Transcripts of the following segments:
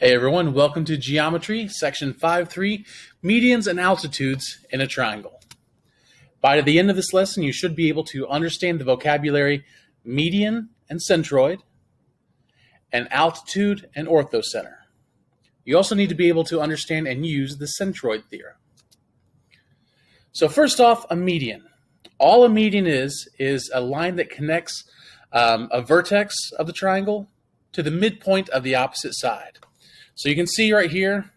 Hey everyone, welcome to Geometry, Section 5.3, Medians and Altitudes in a Triangle. By the end of this lesson, you should be able to understand the vocabulary median and centroid, and altitude and orthocenter. You also need to be able to understand and use the centroid theorem. So first off, a median. All a median is a line that connects a vertex of the triangle to the midpoint of the opposite side. So you can see right here,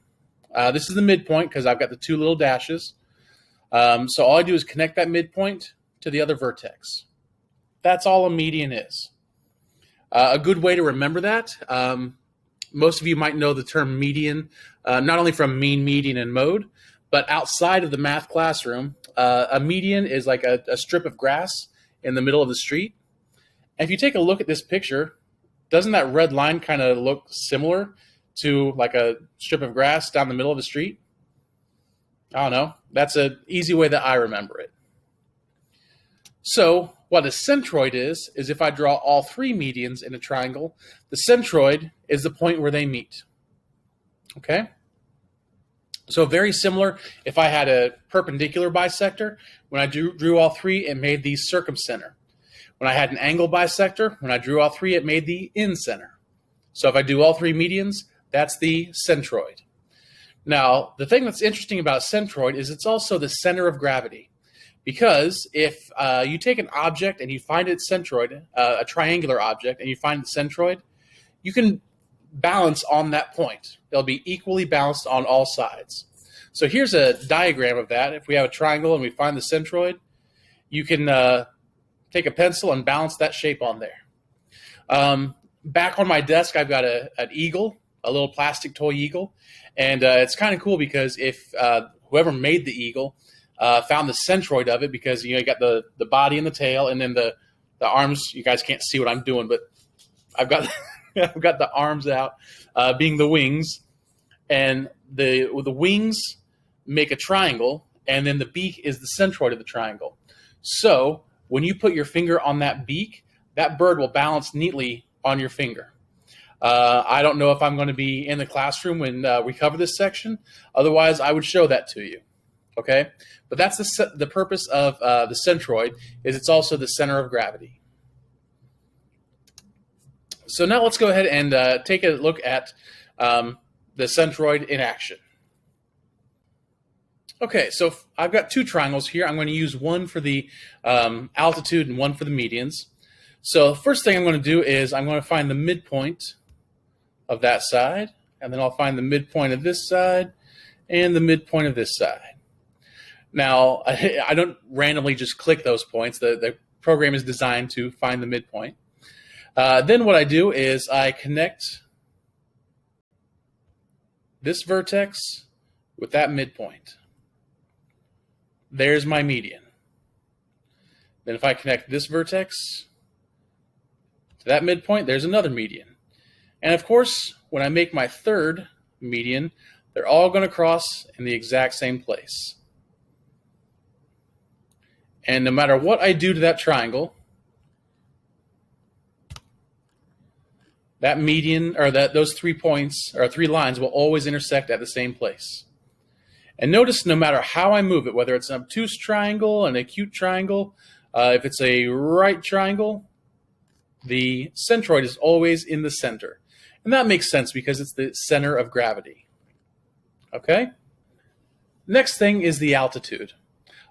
this is the midpoint because I've got the two little dashes. So all I do is connect that midpoint to the other vertex. That's all a median is. A good way to remember that, most of you might know the term median, not only from mean, median, and mode, but outside of the math classroom, a median is like a strip of grass in the middle of the street. And if you take a look at this picture, doesn't that red line kind of look similar to like a strip of grass down the middle of the street? I don't know. That's an easy way that I remember it. So what a centroid is if I draw all three medians in a triangle, the centroid is the point where they meet. Okay? So very similar, if I had a perpendicular bisector, when I drew all three, it made the circumcenter. When I had an angle bisector, when I drew all three, it made the incenter. So if I do all three medians, that's the centroid. Now, the thing that's interesting about centroid is it's also the center of gravity. Because if you take an object and you find its centroid, a triangular object, and you find the centroid, you can balance on that point. They'll be equally balanced on all sides. So here's a diagram of that. If we have a triangle and we find the centroid, you can take a pencil and balance that shape on there. Back on my desk, I've got an eagle, a little plastic toy eagle. And it's kind of cool because if whoever made the eagle found the centroid of it, because you got the body and the tail, and then the arms. You guys can't see what I'm doing, but I've got I've got the arms out, being the wings, and the wings make a triangle, and then the beak is the centroid of the triangle. So when you put your finger on that beak, that bird will balance neatly on your finger. I don't know if I'm going to be in the classroom when we cover this section. Otherwise, I would show that to you. Okay, but that's the purpose of the centroid, is it's also the center of gravity. So now let's go ahead and take a look at the centroid in action. Okay, so I've got two triangles here. I'm going to use one for the altitude and one for the medians. So the first thing I'm going to do is I'm going to find the midpoint of that side, and then I'll find the midpoint of this side and the midpoint of this side. Now, I don't randomly just click those points. The program is designed to find the midpoint. Then what I do is I connect this vertex with that midpoint. There's my median. Then if I connect this vertex to that midpoint, there's another median. And of course, when I make my third median, they're all going to cross in the exact same place. And no matter what I do to that triangle, that median, or those 3 points, or 3 lines, will always intersect at the same place. And notice no matter how I move it, whether it's an obtuse triangle, an acute triangle, if it's a right triangle, the centroid is always in the center. And that makes sense because it's the center of gravity. Okay? Next thing is the altitude.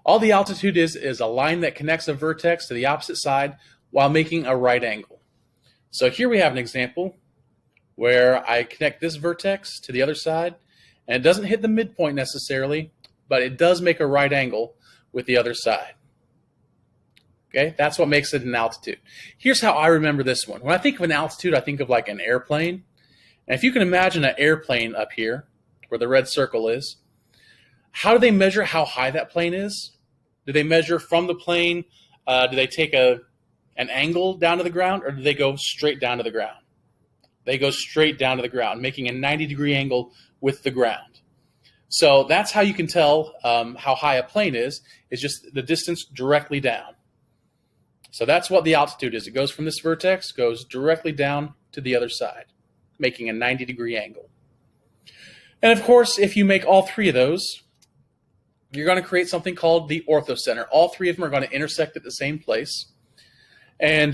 All the altitude is a line that connects a vertex to the opposite side while making a right angle. So here we have an example where I connect this vertex to the other side, and it doesn't hit the midpoint necessarily, but it does make a right angle with the other side. Okay, that's what makes it an altitude. Here's how I remember this one. When I think of an altitude, I think of like an airplane. And if you can imagine an airplane up here, where the red circle is, how do they measure how high that plane is? Do they measure from the plane? Do they take an angle down to the ground, or do they go straight down to the ground? They go straight down to the ground, making a 90-degree angle with the ground. So that's how you can tell how high a plane is just the distance directly down. So that's what the altitude is. It goes from this vertex, goes directly down to the other side, making a 90-degree angle. And of course, if you make all three of those, you're going to create something called the orthocenter. All three of them are going to intersect at the same place. And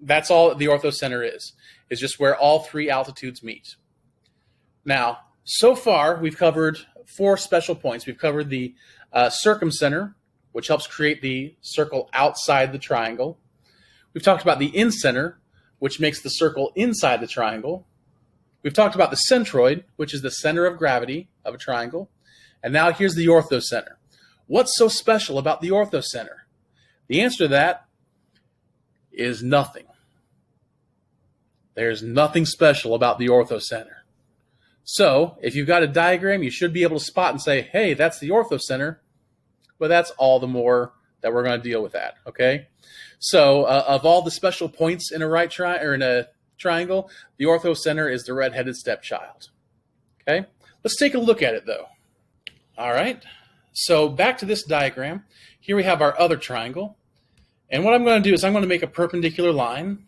that's all the orthocenter is just where all three altitudes meet. Now, so far, we've covered 4 special points. We've covered the circumcenter, which helps create the circle outside the triangle. We've talked about the incenter, which makes the circle inside the triangle. We've talked about the centroid, which is the center of gravity of a triangle. And now here's the orthocenter. What's so special about the orthocenter? The answer to that is nothing. There's nothing special about the orthocenter. So if you've got a diagram, you should be able to spot and say, hey, that's the orthocenter. But that's all the more that we're going to deal with that, okay? So of all the special points in a in a triangle, the orthocenter is the red-headed stepchild, okay? Let's take a look at it, though. All right, so back to this diagram. Here we have our other triangle. And what I'm going to do is I'm going to make a perpendicular line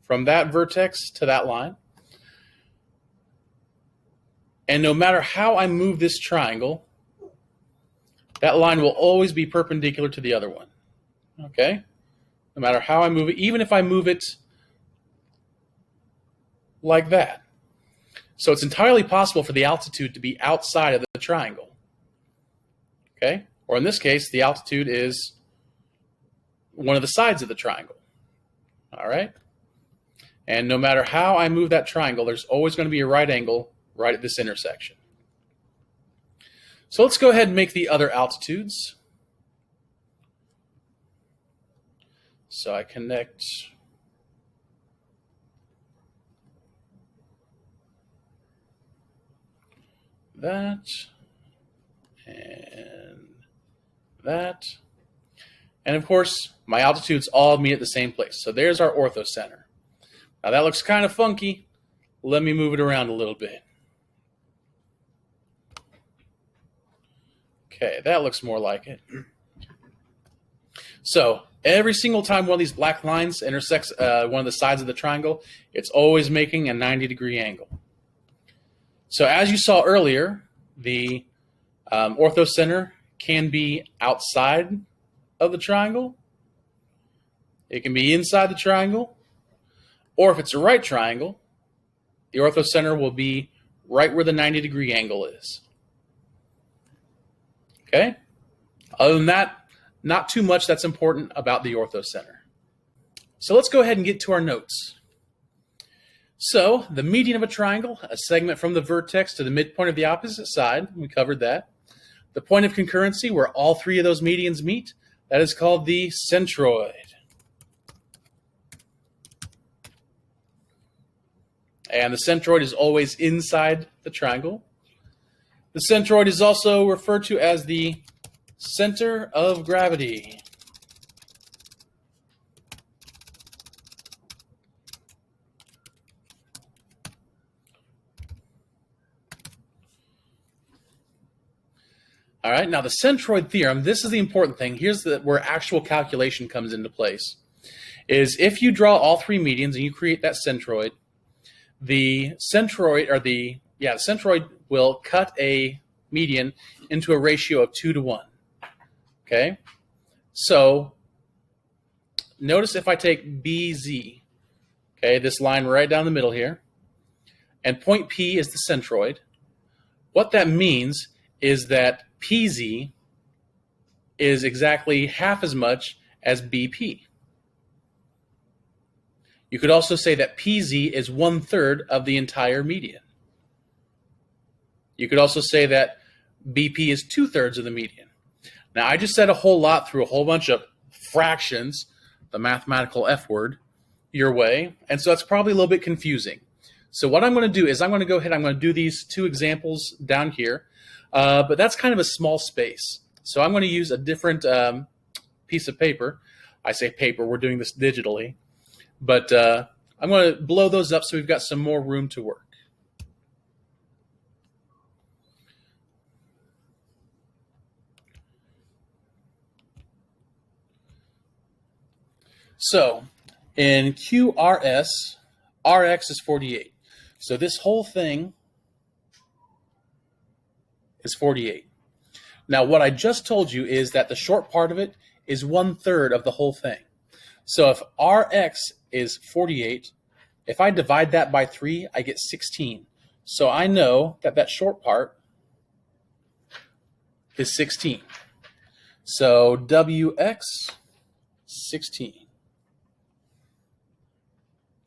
from that vertex to that line. And no matter how I move this triangle, that line will always be perpendicular to the other one, okay? No matter how I move it, even if I move it like that. So it's entirely possible for the altitude to be outside of the triangle, okay? Or in this case, the altitude is one of the sides of the triangle, all right? And no matter how I move that triangle, there's always going to be a right angle right at this intersection. So let's go ahead and make the other altitudes. So I connect that and that. And of course, my altitudes all meet at the same place. So there's our orthocenter. Now that looks kind of funky. Let me move it around a little bit. Okay, that looks more like it. So every single time one of these black lines intersects one of the sides of the triangle, it's always making a 90-degree angle. So as you saw earlier, the orthocenter can be outside of the triangle. It can be inside the triangle. Or if it's a right triangle, the orthocenter will be right where the 90-degree angle is. Okay? Other than that, not too much that's important about the orthocenter. So let's go ahead and get to our notes. So the median of a triangle, a segment from the vertex to the midpoint of the opposite side, we covered that. The point of concurrency where all three of those medians meet, that is called the centroid. And the centroid is always inside the triangle. The centroid is also referred to as the center of gravity. All right, now the centroid theorem, this is the important thing. Here's where actual calculation comes into place. Is if you draw all three medians and you create that centroid, the centroid will cut a median into a ratio of 2:1. Okay, so notice if I take BZ, okay, this line right down the middle here, and point P is the centroid, what that means is that PZ is exactly half as much as BP. You could also say that PZ is 1/3 of the entire median. You could also say that BP is 2/3 of the median. Now, I just said a whole lot through a whole bunch of fractions, the mathematical F word, your way, and so that's probably a little bit confusing. So what I'm going to do is I'm going to go ahead, I'm going to do these 2 examples down here, but that's kind of a small space. So I'm going to use a different piece of paper. I say paper, we're doing this digitally. But I'm going to blow those up so we've got some more room to work. So in QRS, Rx is 48. So this whole thing is 48. Now, what I just told you is that the short part of it is 1/3 of the whole thing. So if Rx is 48, if I divide that by 3, I get 16. So I know that that short part is 16. So Wx, 16.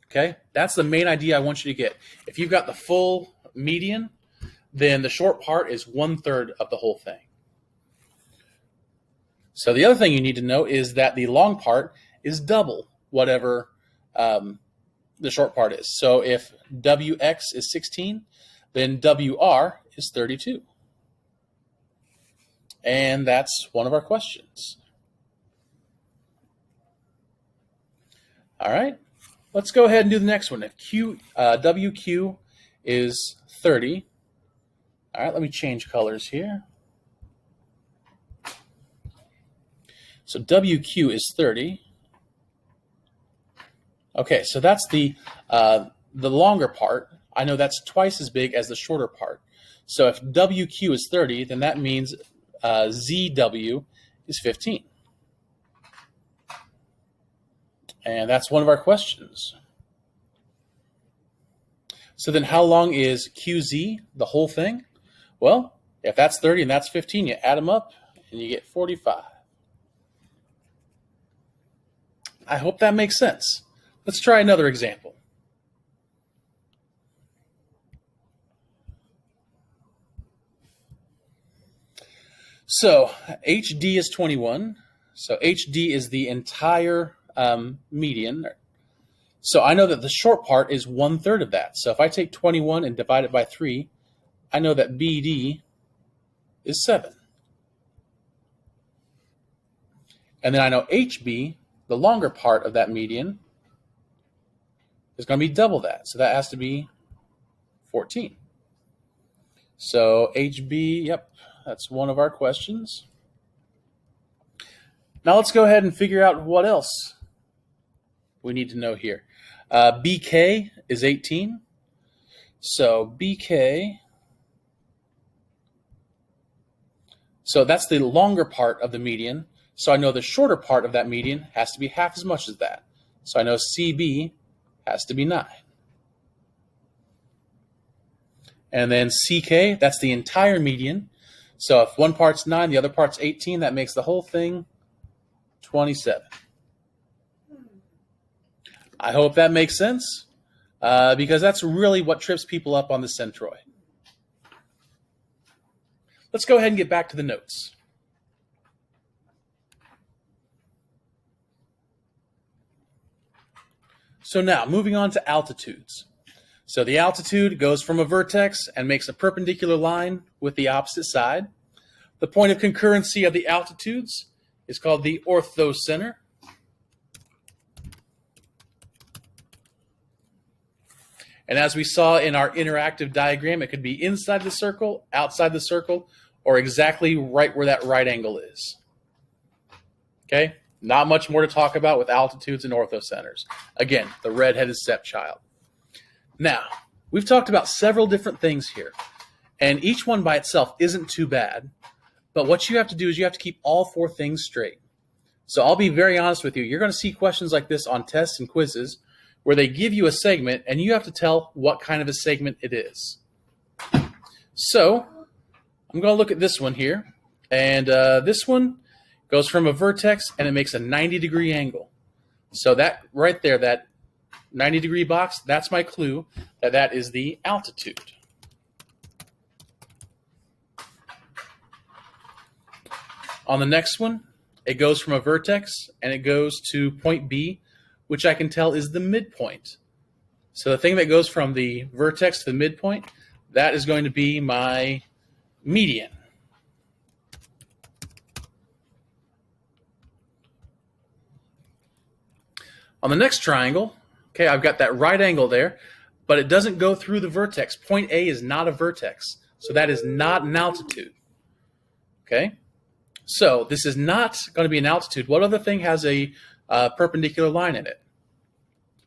Okay, that's the main idea I want you to get. If you've got the full median, then the short part is 1/3 of the whole thing. So the other thing you need to know is that the long part is double whatever the short part is. So if Wx is 16, then Wr is 32. And that's one of our questions. All right, let's go ahead and do the next one. If Wq is 30, all right, let me change colors here. So Wq is 30. Okay, so that's the longer part. I know that's twice as big as the shorter part. So if Wq is 30, then that means Zw is 15. And that's one of our questions. So then how long is Qz, the whole thing? Well, if that's 30 and that's 15, you add them up and you get 45. I hope that makes sense. Let's try another example. So HD is 21. So HD is the entire median. So I know that the short part is 1/3 of that. So if I take 21 and divide it by 3, I know that BD is 7. And then I know HB, the longer part of that median, is going to be double that. So that has to be 14. So HB, yep, that's one of our questions. Now let's go ahead and figure out what else we need to know here. BK is 18. So BK, so that's the longer part of the median. So I know the shorter part of that median has to be half as much as that. So I know CB has to be 9. And then CK, that's the entire median. So if one part's 9, the other part's 18, that makes the whole thing 27. I hope that makes sense, because that's really what trips people up on the centroid. Let's go ahead and get back to the notes. So now, moving on to altitudes. So the altitude goes from a vertex and makes a perpendicular line with the opposite side. The point of concurrency of the altitudes is called the orthocenter. And as we saw in our interactive diagram, it could be inside the circle, outside the circle, or exactly right where that right angle is. Okay? Not much more to talk about with altitudes and orthocenters. Again, the red-headed stepchild. Now, we've talked about several different things here, and each one by itself isn't too bad, but what you have to do is you have to keep all 4 things straight. So I'll be very honest with you. You're going to see questions like this on tests and quizzes where they give you a segment, and you have to tell what kind of a segment it is. So I'm going to look at this one here, and this one goes from a vertex, and it makes a 90-degree angle. So that right there, that 90-degree box, that's my clue that that is the altitude. On the next one, it goes from a vertex, and it goes to point B, which I can tell is the midpoint. So the thing that goes from the vertex to the midpoint, that is going to be my median. On the next triangle, okay, I've got that right angle there, but it doesn't go through the vertex. Point A is not a vertex, so that is not an altitude. Okay, so this is not going to be an altitude. What other thing has a perpendicular line in it?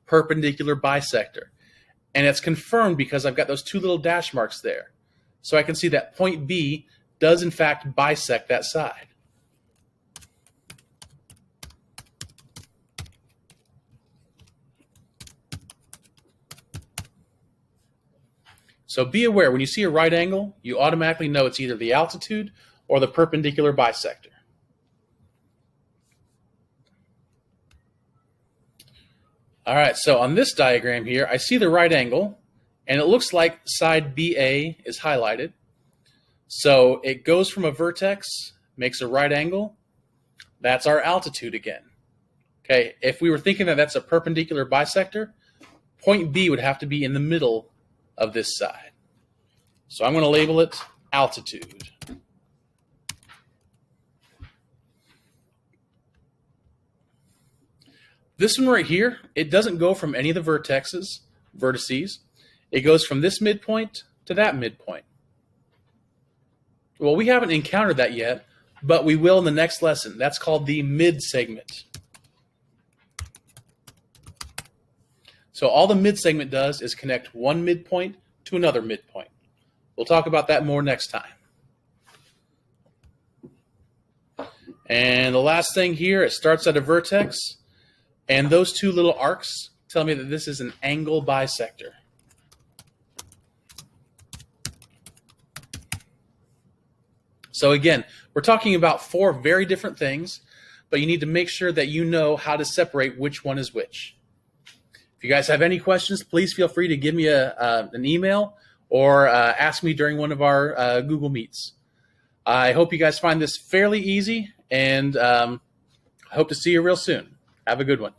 Perpendicular bisector. And it's confirmed because I've got those two little dash marks there. So I can see that point B does in fact bisect that side. So be aware, when you see a right angle, you automatically know it's either the altitude or the perpendicular bisector. All right, so on this diagram here, I see the right angle, and it looks like side BA is highlighted. So it goes from a vertex, makes a right angle. That's our altitude again. Okay, if we were thinking that that's a perpendicular bisector, point B would have to be in the middle of this side. So I'm going to label it altitude. This one right here, it doesn't go from any of the vertices. It goes from this midpoint to that midpoint. Well, we haven't encountered that yet, but we will in the next lesson. That's called the mid-segment. So all the mid-segment does is connect one midpoint to another midpoint. We'll talk about that more next time. And the last thing here, it starts at a vertex, and those two little arcs tell me that this is an angle bisector. So again, we're talking about four very different things, but you need to make sure that you know how to separate which one is which. If you guys have any questions, please feel free to give me an email or ask me during one of our Google Meets. I hope you guys find this fairly easy, and I hope to see you real soon. Have a good one.